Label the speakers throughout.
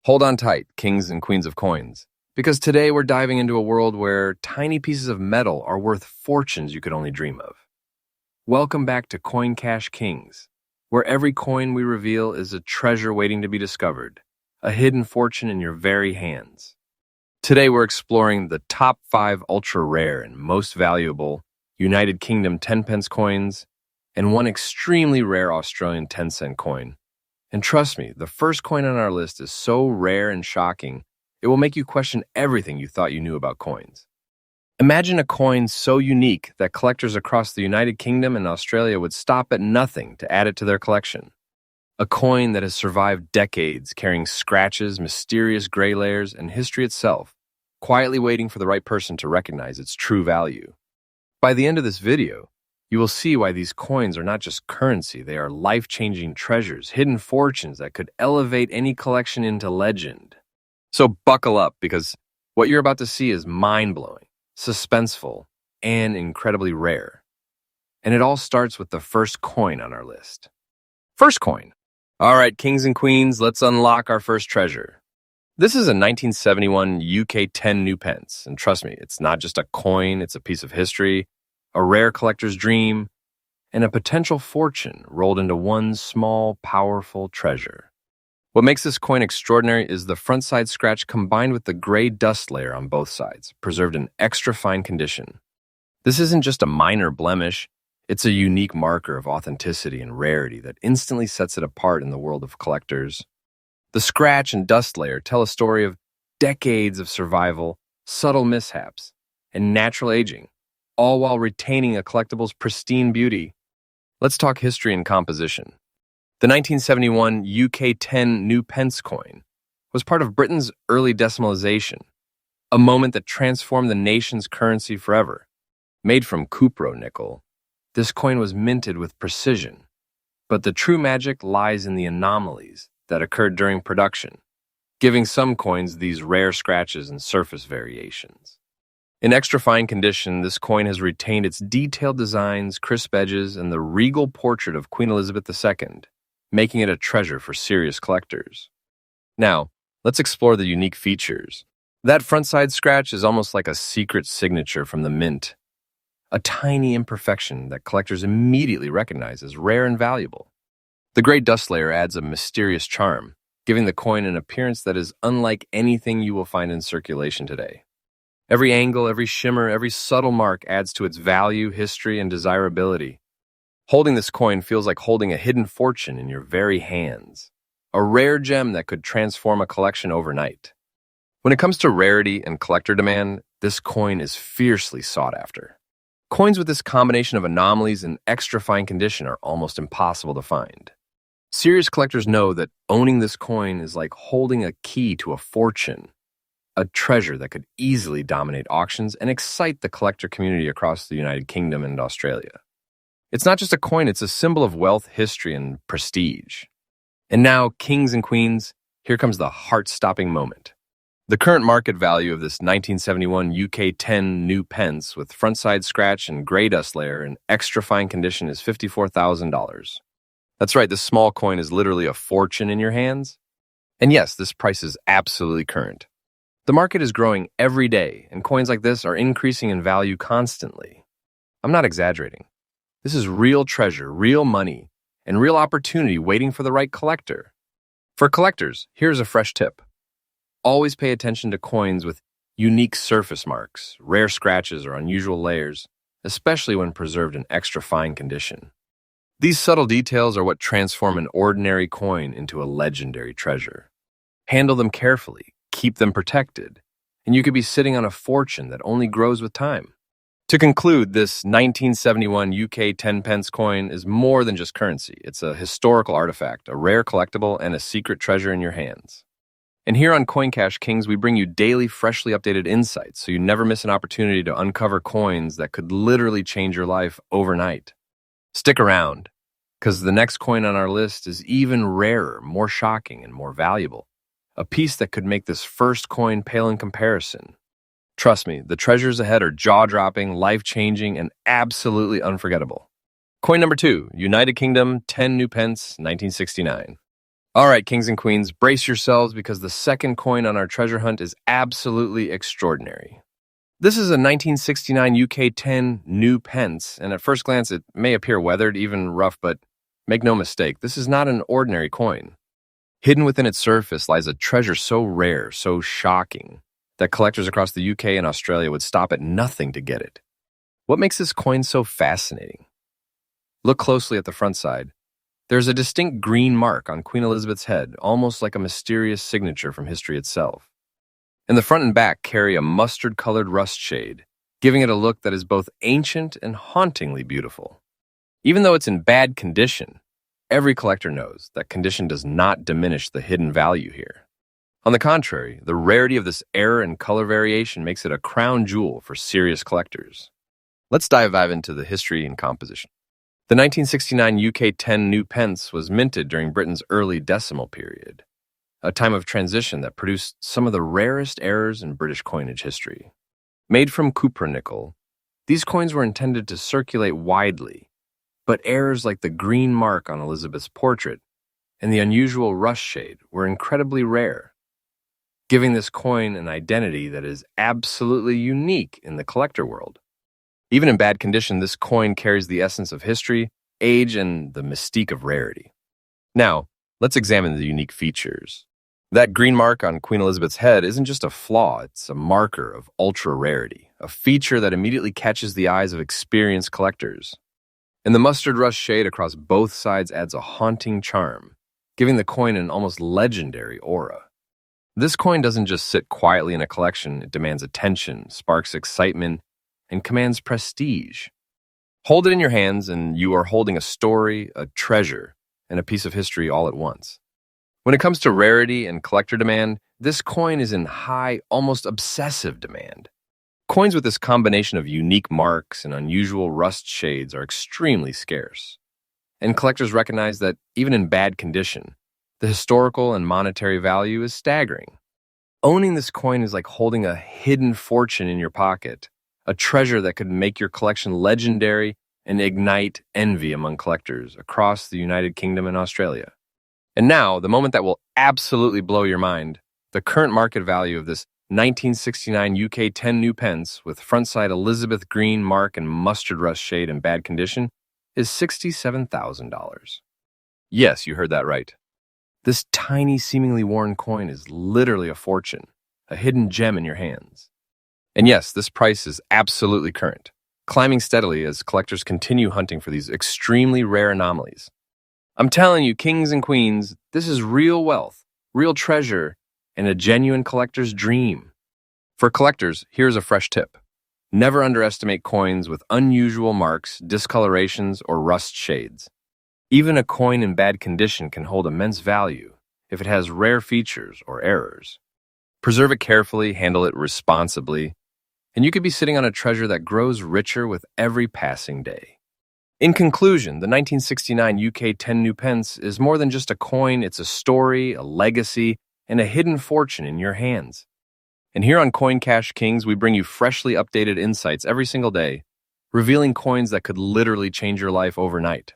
Speaker 1: Hold on tight, kings and queens of coins, because today we're diving into a world where tiny pieces of metal are worth fortunes you could only dream of. Welcome back to Coin Cash Kings, where every coin we reveal is a treasure waiting to be discovered, a hidden fortune in your very hands. Today we're exploring the top 5 ultra-rare and most valuable United Kingdom 10-pence coins and one extremely rare Australian 10-cent coin. And trust me, the first coin on our list is so rare and shocking, it will make you question everything you thought you knew about coins. Imagine a coin so unique that collectors across the United Kingdom and Australia would stop at nothing to add it to their collection. A coin that has survived decades, carrying scratches, mysterious gray layers, and history itself, quietly waiting for the right person to recognize its true value. By the end of this video, you will see why these coins are not just currency, they are life-changing treasures, hidden fortunes that could elevate any collection into legend. So buckle up, because what you're about to see is mind-blowing, suspenseful, and incredibly rare. And it all starts with the first coin on our list. First coin. All right, kings and queens, let's unlock our first treasure. This is a 1971 UK 10 new pence, and trust me, it's not just a coin, it's a piece of history, a rare collector's dream, and a potential fortune rolled into one small, powerful treasure. What makes this coin extraordinary is the front side scratch combined with the gray dust layer on both sides, preserved in extra fine condition. This isn't just a minor blemish, it's a unique marker of authenticity and rarity that instantly sets it apart in the world of collectors. The scratch and dust layer tell a story of decades of survival, subtle mishaps, and natural aging, all while retaining a collectible's pristine beauty. Let's talk history and composition. The 1971 UK 10 new pence coin was part of Britain's early decimalization, a moment that transformed the nation's currency forever. Made from cupro nickel, this coin was minted with precision, but the true magic lies in the anomalies that occurred during production, giving some coins these rare scratches and surface variations. In extra fine condition, this coin has retained its detailed designs, crisp edges, and the regal portrait of Queen Elizabeth II, making it a treasure for serious collectors. Now, let's explore the unique features. That front side scratch is almost like a secret signature from the mint, a tiny imperfection that collectors immediately recognize as rare and valuable. The gray dust layer adds a mysterious charm, giving the coin an appearance that is unlike anything you will find in circulation today. Every angle, every shimmer, every subtle mark adds to its value, history, and desirability. Holding this coin feels like holding a hidden fortune in your very hands, a rare gem that could transform a collection overnight. When it comes to rarity and collector demand, this coin is fiercely sought after. Coins with this combination of anomalies and extra fine condition are almost impossible to find. Serious collectors know that owning this coin is like holding a key to a fortune, a treasure that could easily dominate auctions and excite the collector community across the United Kingdom and Australia. It's not just a coin, it's a symbol of wealth, history, and prestige. And now, kings and queens, here comes the heart-stopping moment. The current market value of this 1971 UK 10 new pence with front side scratch and gray dust layer in extra fine condition is $54,000. That's right, this small coin is literally a fortune in your hands. And yes, this price is absolutely current. The market is growing every day, and coins like this are increasing in value constantly. I'm not exaggerating. This is real treasure, real money, and real opportunity waiting for the right collector. For collectors, here's a fresh tip. Always pay attention to coins with unique surface marks, rare scratches, or unusual layers, especially when preserved in extra fine condition. These subtle details are what transform an ordinary coin into a legendary treasure. Handle them carefully, keep them protected, and you could be sitting on a fortune that only grows with time. To conclude, this 1971 UK 10 pence coin is more than just currency. It's a historical artifact, a rare collectible, and a secret treasure in your hands. And here on Coin Cash Kings, we bring you daily, freshly updated insights so you never miss an opportunity to uncover coins that could literally change your life overnight. Stick around, because the next coin on our list is even rarer, more shocking, and more valuable. A piece that could make this first coin pale in comparison. Trust me, the treasures ahead are jaw-dropping, life-changing, and absolutely unforgettable. Coin number 2, United Kingdom 10 new pence, 1969. All right, kings and queens, brace yourselves because the second coin on our treasure hunt is absolutely extraordinary. This is a 1969 UK 10 new pence, and at first glance it may appear weathered, even rough, but make no mistake, this is not an ordinary coin. Hidden within its surface lies a treasure so rare, so shocking, that collectors across the UK and Australia would stop at nothing to get it. What makes this coin so fascinating? Look closely at the front side. There's a distinct green mark on Queen Elizabeth's head, almost like a mysterious signature from history itself. And the front and back carry a mustard-colored rust shade, giving it a look that is both ancient and hauntingly beautiful. Even though it's in bad condition, every collector knows that condition does not diminish the hidden value here. On the contrary, the rarity of this era and color variation makes it a crown jewel for serious collectors. Let's dive into the history and composition. The 1969 UK 10 new pence was minted during Britain's early decimal period, a time of transition that produced some of the rarest errors in British coinage history. Made from cupronickel, these coins were intended to circulate widely, but errors like the green mark on Elizabeth's portrait and the unusual rust shade were incredibly rare, giving this coin an identity that is absolutely unique in the collector world. Even in bad condition, this coin carries the essence of history, age, and the mystique of rarity. Now, let's examine the unique features. That green mark on Queen Elizabeth's head isn't just a flaw, it's a marker of ultra-rarity, a feature that immediately catches the eyes of experienced collectors. And the mustard rust shade across both sides adds a haunting charm, giving the coin an almost legendary aura. This coin doesn't just sit quietly in a collection, it demands attention, sparks excitement, and commands prestige. Hold it in your hands and you are holding a story, a treasure, and a piece of history all at once. When it comes to rarity and collector demand, this coin is in high, almost obsessive demand. Coins with this combination of unique marks and unusual rust shades are extremely scarce. And collectors recognize that even in bad condition, the historical and monetary value is staggering. Owning this coin is like holding a hidden fortune in your pocket, a treasure that could make your collection legendary and ignite envy among collectors across the United Kingdom and Australia. And now, the moment that will absolutely blow your mind, the current market value of this 1969 UK 10 new pence with front side Elizabeth green mark and mustard rust shade in bad condition is $67,000. Yes, you heard that right. This tiny, seemingly worn coin is literally a fortune, a hidden gem in your hands. And yes, this price is absolutely current, climbing steadily as collectors continue hunting for these extremely rare anomalies. I'm telling you, kings and queens, this is real wealth, real treasure, and a genuine collector's dream. For collectors, here's a fresh tip. Never underestimate coins with unusual marks, discolorations, or rust shades. Even a coin in bad condition can hold immense value if it has rare features or errors. Preserve it carefully, handle it responsibly, and you could be sitting on a treasure that grows richer with every passing day. In conclusion, the 1969 UK 10 new pence is more than just a coin, it's a story, a legacy, and a hidden fortune in your hands. And here on Coin Cash Kings, we bring you freshly updated insights every single day, revealing coins that could literally change your life overnight.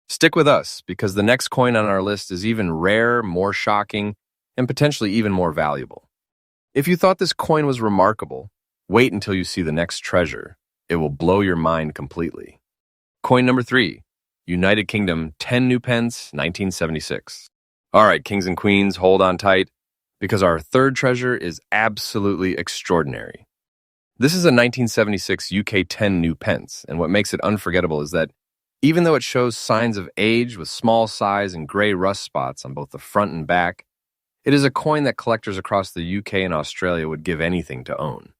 Speaker 1: Stick with us, because the next coin on our list is even rarer, more shocking, and potentially even more valuable. If you thought this coin was remarkable, wait until you see the next treasure. It will blow your mind completely. Coin number 3, United Kingdom 10 new pence, 1976. All right, kings and queens, hold on tight, because our third treasure is absolutely extraordinary. This is a 1976 UK 10 new pence, and what makes it unforgettable is that even though it shows signs of age with small size and gray rust spots on both the front and back, it is a coin that collectors across the UK and Australia would give anything to own.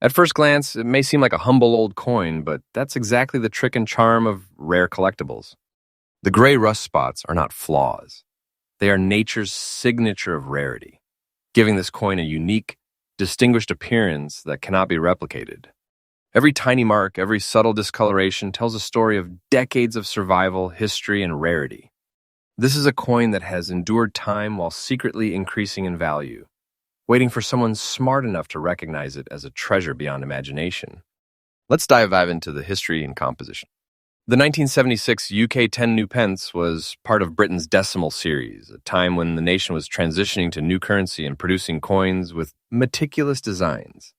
Speaker 1: At first glance, it may seem like a humble old coin, but that's exactly the trick and charm of rare collectibles. The gray rust spots are not flaws. They are nature's signature of rarity, giving this coin a unique, distinguished appearance that cannot be replicated. Every tiny mark, every subtle discoloration tells a story of decades of survival, history, and rarity. This is a coin that has endured time while secretly increasing in value, waiting for someone smart enough to recognize it as a treasure beyond imagination. Let's dive into the history and composition. The 1976 UK 10 new pence was part of Britain's decimal series, a time when the nation was transitioning to new currency and producing coins with meticulous designs.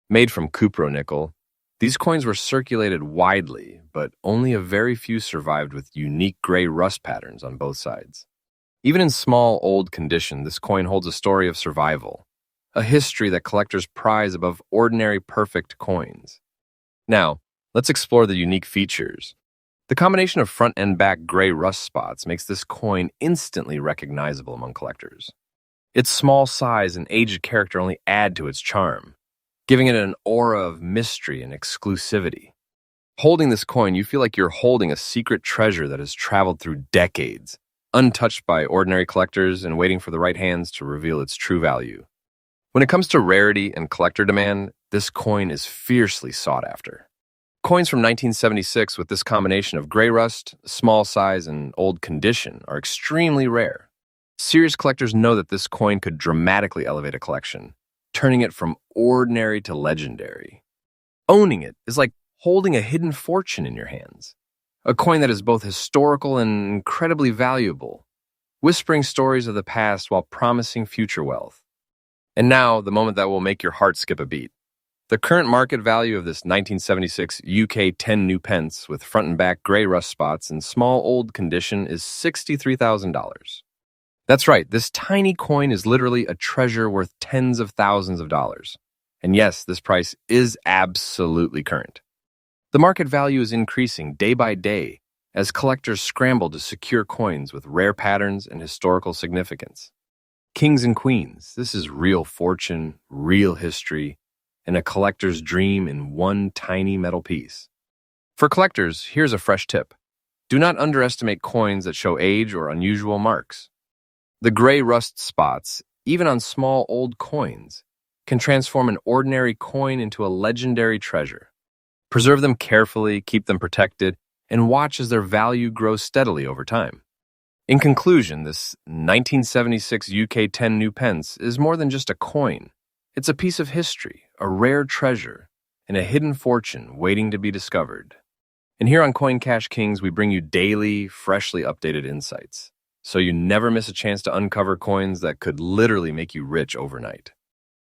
Speaker 1: Made from cupronickel, these coins were circulated widely, but only a very few survived with unique gray rust patterns on both sides. Even in small, old condition, this coin holds a story of survival, a history that collectors prize above ordinary perfect coins. Now, let's explore the unique features. The combination of front and back gray rust spots makes this coin instantly recognizable among collectors. Its small size and aged character only add to its charm, giving it an aura of mystery and exclusivity. Holding this coin, you feel like you're holding a secret treasure that has traveled through decades, untouched by ordinary collectors and waiting for the right hands to reveal its true value. When it comes to rarity and collector demand, this coin is fiercely sought after. Coins from 1976 with this combination of gray rust, small size, and old condition are extremely rare. Serious collectors know that this coin could dramatically elevate a collection, turning it from ordinary to legendary. Owning it is like holding a hidden fortune in your hands, a coin that is both historical and incredibly valuable, whispering stories of the past while promising future wealth. And now, the moment that will make your heart skip a beat. The current market value of this 1976 UK 10 new pence with front and back gray rust spots and small old condition is $63,000. That's right, this tiny coin is literally a treasure worth tens of thousands of dollars. And yes, this price is absolutely current. The market value is increasing day by day as collectors scramble to secure coins with rare patterns and historical significance. Kings and queens, this is real fortune, real history, and a collector's dream in one tiny metal piece. For collectors, here's a fresh tip. Do not underestimate coins that show age or unusual marks. The gray rust spots, even on small old coins, can transform an ordinary coin into a legendary treasure. Preserve them carefully, keep them protected, and watch as their value grows steadily over time. In conclusion, this 1976 UK 10 new pence is more than just a coin. It's a piece of history, a rare treasure, and a hidden fortune waiting to be discovered. And here on Coin Cash Kings, we bring you daily, freshly updated insights, so you never miss a chance to uncover coins that could literally make you rich overnight.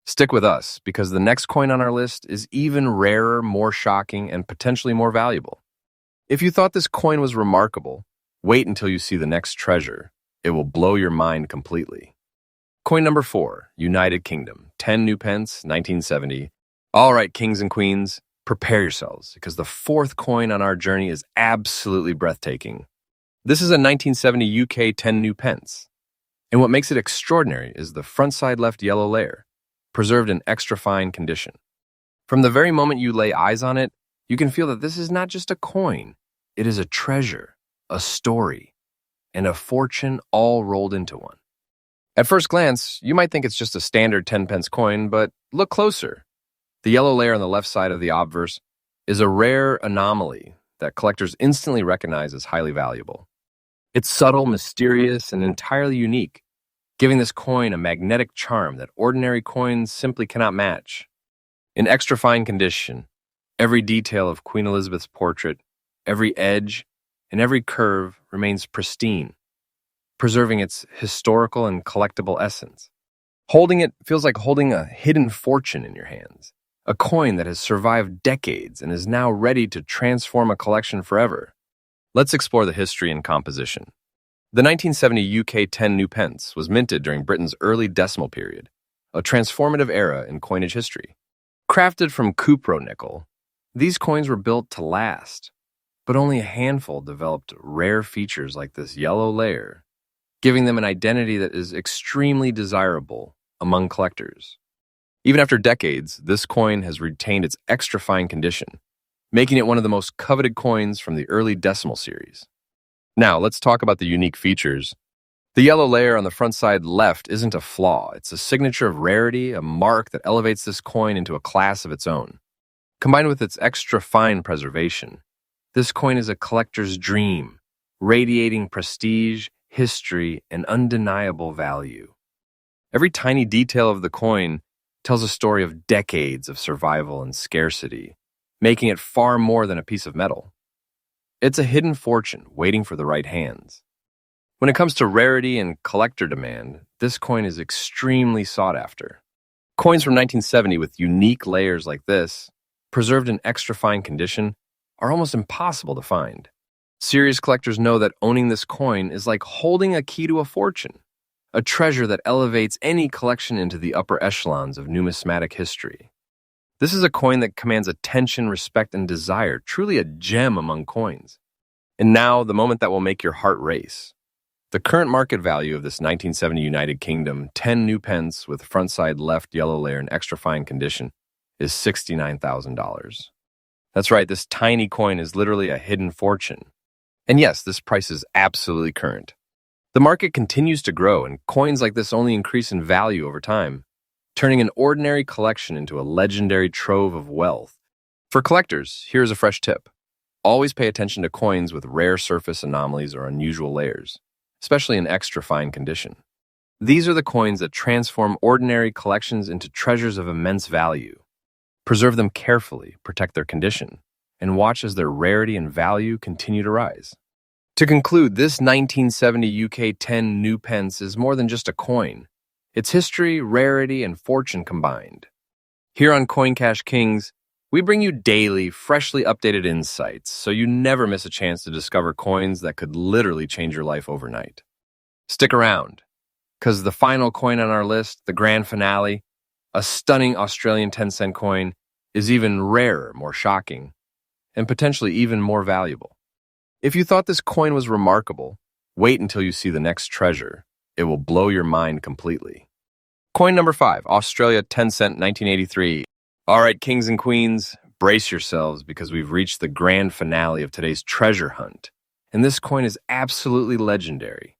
Speaker 1: Stick with us, because the next coin on our list is even rarer, more shocking, and potentially more valuable. If you thought this coin was remarkable, wait until you see the next treasure. It will blow your mind completely. Coin number 4, United Kingdom, 10 new pence, 1970. All right, kings and queens, prepare yourselves, because the fourth coin on our journey is absolutely breathtaking. This is a 1970 UK 10 new pence. And what makes it extraordinary is the front side left yellow layer, preserved in extra fine condition. From the very moment you lay eyes on it, you can feel that this is not just a coin. It is a treasure, a story, and a fortune all rolled into one. At first glance, you might think it's just a standard 10 pence coin, but look closer. The yellow layer on the left side of the obverse is a rare anomaly that collectors instantly recognize as highly valuable. It's subtle, mysterious, and entirely unique, giving this coin a magnetic charm that ordinary coins simply cannot match. In extra fine condition, every detail of Queen Elizabeth's portrait, every edge, and every curve remains pristine, preserving its historical and collectible essence. Holding it feels like holding a hidden fortune in your hands, a coin that has survived decades and is now ready to transform a collection forever. Let's explore the history and composition. The 1970 UK 10 new pence was minted during Britain's early decimal period, a transformative era in coinage history. Crafted from cupronickel, these coins were built to last, but only a handful developed rare features like this yellow layer, giving them an identity that is extremely desirable among collectors. Even after decades, this coin has retained its extra fine condition, making it one of the most coveted coins from the early decimal series. Now, let's talk about the unique features. The yellow layer on the front side left isn't a flaw. It's a signature of rarity, a mark that elevates this coin into a class of its own. Combined with its extra fine preservation, this coin is a collector's dream, radiating prestige, history, and undeniable value. Every tiny detail of the coin tells a story of decades of survival and scarcity, making it far more than a piece of metal. It's a hidden fortune waiting for the right hands. When it comes to rarity and collector demand, this coin is extremely sought after. Coins from 1970 with unique layers like this, preserved in extra fine condition, are almost impossible to find. Serious collectors know that owning this coin is like holding a key to a fortune, a treasure that elevates any collection into the upper echelons of numismatic history. This is a coin that commands attention, respect, and desire, truly a gem among coins. And now, the moment that will make your heart race. The current market value of this 1970 United Kingdom 10 new pence with front side left yellow layer in extra fine condition is $69,000. That's right, this tiny coin is literally a hidden fortune. And yes, this price is absolutely current. The market continues to grow, and coins like this only increase in value over time, turning an ordinary collection into a legendary trove of wealth. For collectors, here's a fresh tip. Always pay attention to coins with rare surface anomalies or unusual layers, especially in extra fine condition. These are the coins that transform ordinary collections into treasures of immense value. Preserve them carefully, protect their condition, and watch as their rarity and value continue to rise. To conclude, this 1970 UK 10 new pence is more than just a coin. It's history, rarity, and fortune combined. Here on Coin Cash Kings, we bring you daily, freshly updated insights so you never miss a chance to discover coins that could literally change your life overnight. Stick around, because the final coin on our list, the grand finale, a stunning Australian 10-cent coin, is even rarer, more shocking, and potentially even more valuable. If you thought this coin was remarkable, wait until you see the next treasure. It will blow your mind completely. Coin number 5, Australia 10-cent 1983. All right, kings and queens, brace yourselves because we've reached the grand finale of today's treasure hunt, and this coin is absolutely legendary.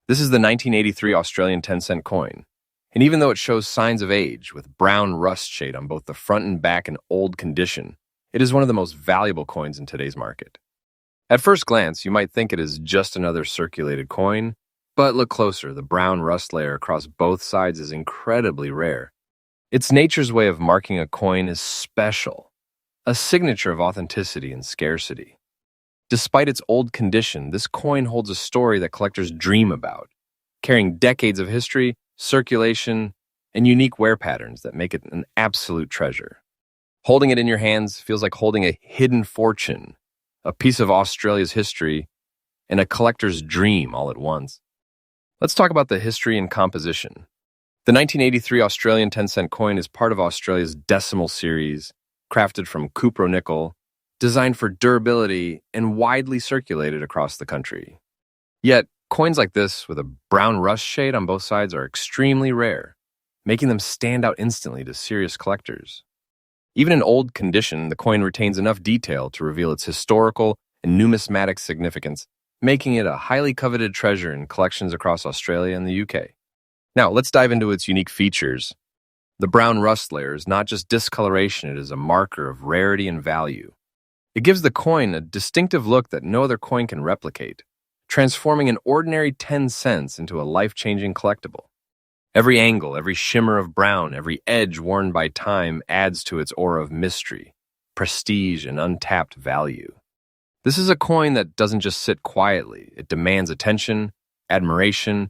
Speaker 1: This is the 1983 Australian 10-cent coin, and even though it shows signs of age with brown rust shade on both the front and back in old condition, it is one of the most valuable coins in today's market. At first glance, you might think it is just another circulated coin, but look closer, the brown rust layer across both sides is incredibly rare. It's nature's way of marking a coin as special, a signature of authenticity and scarcity. Despite its old condition, this coin holds a story that collectors dream about, carrying decades of history, circulation, and unique wear patterns that make it an absolute treasure. Holding it in your hands feels like holding a hidden fortune, a piece of Australia's history, and a collector's dream all at once. Let's talk about the history and composition. The 1983 Australian 10-cent coin is part of Australia's decimal series, crafted from cupro-nickel, designed for durability and widely circulated across the country. Yet, coins like this with a brown rust shade on both sides are extremely rare, making them stand out instantly to serious collectors. Even in old condition, the coin retains enough detail to reveal its historical and numismatic significance, making it a highly coveted treasure in collections across Australia and the UK. Now, let's dive into its unique features. The brown rust layer is not just discoloration, it is a marker of rarity and value. It gives the coin a distinctive look that no other coin can replicate, transforming an ordinary 10 cents into a life-changing collectible. Every angle, every shimmer of brown, every edge worn by time adds to its aura of mystery, prestige, and untapped value. This is a coin that doesn't just sit quietly. It demands attention, admiration,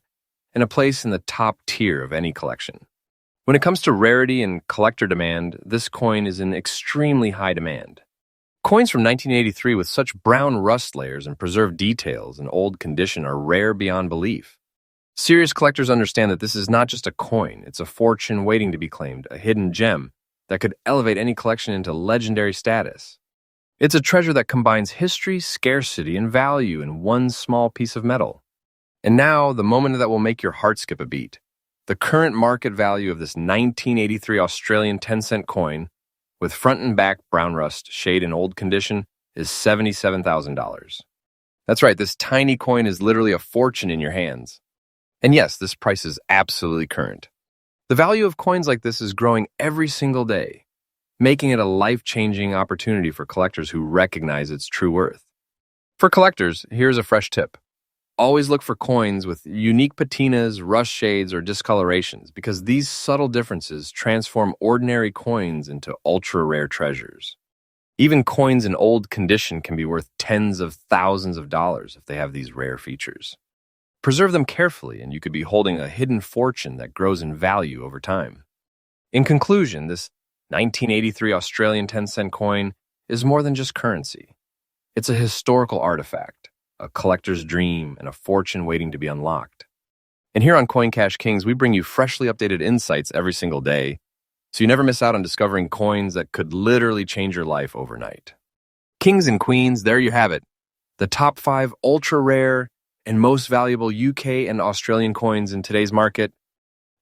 Speaker 1: and a place in the top tier of any collection. When it comes to rarity and collector demand, this coin is in extremely high demand. Coins from 1983 with such brown rust layers and preserved details in old condition are rare beyond belief. Serious collectors understand that this is not just a coin, it's a fortune waiting to be claimed, a hidden gem that could elevate any collection into legendary status. It's a treasure that combines history, scarcity, and value in one small piece of metal. And now, the moment that will make your heart skip a beat. The current market value of this 1983 Australian 10-cent coin, with front and back brown rust shade in old condition, is $77,000. That's right, this tiny coin is literally a fortune in your hands. And yes, this price is absolutely current. The value of coins like this is growing every single day, making it a life-changing opportunity for collectors who recognize its true worth. For collectors, here's a fresh tip. Always look for coins with unique patinas, rust shades, or discolorations because these subtle differences transform ordinary coins into ultra-rare treasures. Even coins in old condition can be worth tens of thousands of dollars if they have these rare features. Preserve them carefully, and you could be holding a hidden fortune that grows in value over time. In conclusion, this 1983 Australian 10-cent coin is more than just currency. It's a historical artifact, a collector's dream, and a fortune waiting to be unlocked. And here on Coin Cash Kings, we bring you freshly updated insights every single day, so you never miss out on discovering coins that could literally change your life overnight. Kings and queens, there you have it. The top 5 ultra-rare and most valuable UK and Australian coins in today's market.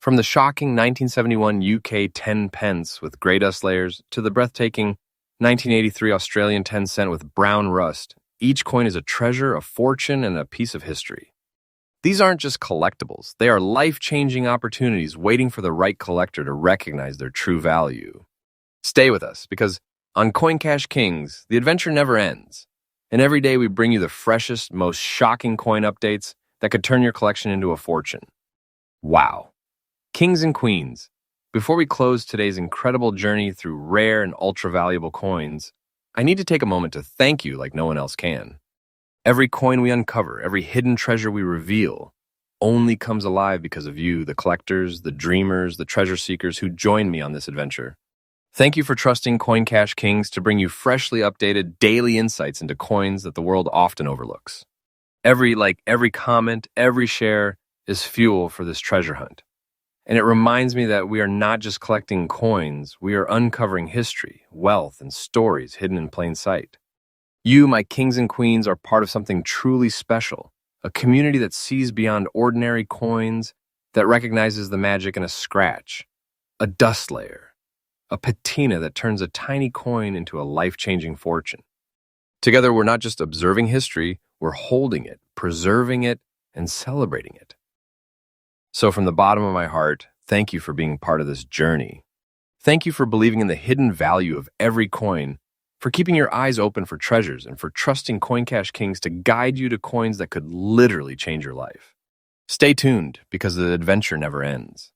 Speaker 1: From the shocking 1971 UK 10 pence with grey dust layers to the breathtaking 1983 Australian 10 cent with brown rust, each coin is a treasure, a fortune, and a piece of history. These aren't just collectibles. They are life-changing opportunities waiting for the right collector to recognize their true value. Stay with us, because on Coin Cash Kings, the adventure never ends. And every day we bring you the freshest, most shocking coin updates that could turn your collection into a fortune. Wow. Kings and queens, before we close today's incredible journey through rare and ultra-valuable coins, I need to take a moment to thank you like no one else can. Every coin we uncover, every hidden treasure we reveal, only comes alive because of you, the collectors, the dreamers, the treasure seekers who join me on this adventure. Thank you for trusting Coin Cash Kings to bring you freshly updated daily insights into coins that the world often overlooks. Every like, every comment, every share is fuel for this treasure hunt. And it reminds me that we are not just collecting coins, we are uncovering history, wealth, and stories hidden in plain sight. You, my kings and queens, are part of something truly special, a community that sees beyond ordinary coins, that recognizes the magic in a scratch, a dust layer, a patina that turns a tiny coin into a life-changing fortune. Together, we're not just observing history, we're holding it, preserving it, and celebrating it. So from the bottom of my heart, thank you for being part of this journey. Thank you for believing in the hidden value of every coin, for keeping your eyes open for treasures, and for trusting Coin Cash Kings to guide you to coins that could literally change your life. Stay tuned, because the adventure never ends.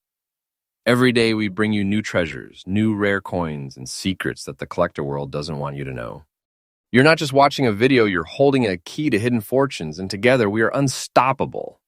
Speaker 1: Every day we bring you new treasures, new rare coins, and secrets that the collector world doesn't want you to know. You're not just watching a video, you're holding a key to hidden fortunes, and together we are unstoppable.